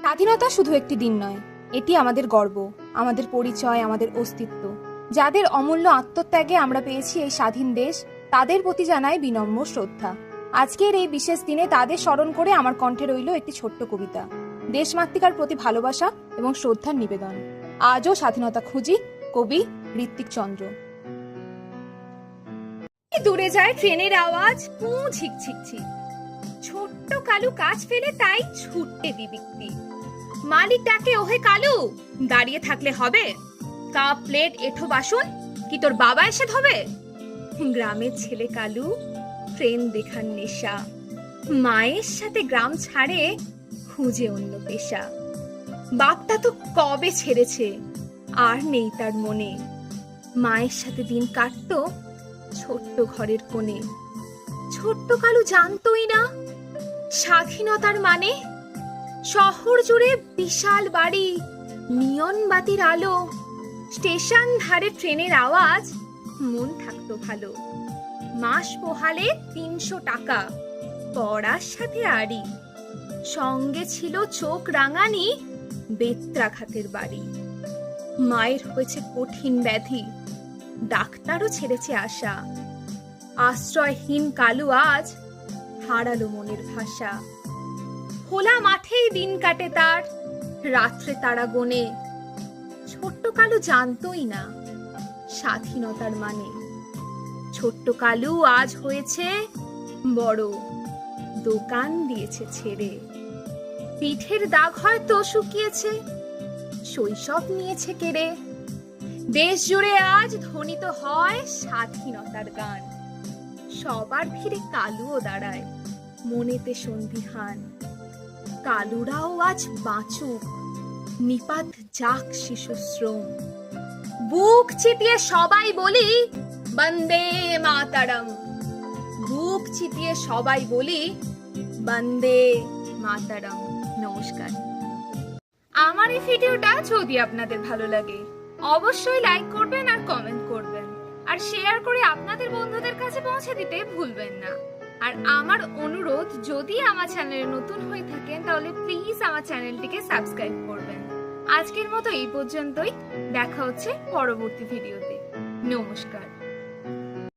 স্বাধীনতা শুধু একটি দিন নয়, এটি আমাদের গর্ব, আমাদের পরিচয়, আমাদের অস্তিত্ব। যাদের অমূল্য আত্মত্যাগে আমরা পেয়েছি এই স্বাধীন দেশ, তাদের প্রতি জানাই বিনম্র শ্রদ্ধা। আজকের এই বিশেষ দিনে তাদের স্মরণ করে আমার কণ্ঠে রইল একটি ছোট্ট কবিতা, দেশমাতৃকার প্রতি ভালোবাসা এবং শ্রদ্ধার নিবেদন। আজও স্বাধীনতা খুঁজি, কবি ঋত্বিক চন্দ্র। দূরে যায় ট্রেনের আওয়াজ, পু ঝিকঝিকঝিক। ছোট্ট কালু কাজ ফেলে তাই ছুটতে দিবিক্তি। মালিক ডাকে, ওহে কালু, দাঁড়িয়ে থাকলে হবে? কাপ প্লেট এঠো বাসন কি তোর বাবা এসে ধোবে? গ্রামের ছেলে কালু, ট্রেন দেখার নেশা। মায়ের সাথে গ্রাম ছাড়ে, খুঁজে অন্য পেশা। বাপটা তো কবে ছেড়েছে, আর নেই তার মনে। মায়ের সাথে দিন কাটতো ছোট্ট ঘরের কোণে। ছোট্ট কালু জানতোই না স্বাধীনতার মানে। শহর জুড়ে বিশাল বাড়ি, নিয়ন বাতির আলো, স্টেশন ধারে ট্রেনের আওয়াজ, মন থাকতো ভালো। মাস পোহালে ৩০০ টাকা, পড়ার সাথে আড়ি। সঙ্গে ছিল চোখ রাঙানি, বেত্রাঘাতের বাড়ি। মায়ের হয়েছে কঠিন ব্যাধি, ডাক্তারও ছেড়েছে আশা। আশ্রয়হীন কালু আজ হারালো মনের ভাষা। খোলা মাঠেই দিন কাটে তার, রাত্রে তারা গোনে। ছোট্ট কালু জানতোই না স্বাধীনতার মানে। ছোট্ট কালু আজ হয়েছে বড়, দোকান দিয়েছে ছেড়ে। পিঠের দাগ হয়তো শুকিয়েছে, শৈশব নিয়েছে কেড়ে। দেশ জুড়ে আজ ধ্বনিত হয় স্বাধীনতার গান। সবার ভিড়ে কালুও দাঁড়ায়, মনেতে সন্দিহান। কালুরাও আজ বাঁচুক, নিপাত যাক শিশুশ্রম। বুক চিতিয়ে সবাই বলি, বন্দে মাতারম। বুক চিতিয়ে সবাই বলি, বন্দে মাতারম। নমস্কার। আমার এই ভিডিওটা যদি আপনাদের ভালো লাগে, অবশ্যই লাইক করবেন আর কমেন্ট করবেন, আর শেয়ার করে আপনাদের বন্ধুদের কাছে পৌঁছে দিতে ভুলবেন না। আর আমার অনুরোধ, যদি আমার চ্যানেলে নতুন হয়ে থাকেন তাহলে প্লিজ আমার চ্যানেলটিকে সাবস্ক্রাইব করবেন। আজকের মতো এই পর্যন্তই, দেখা হচ্ছে পরবর্তী ভিডিওতে। নমস্কার।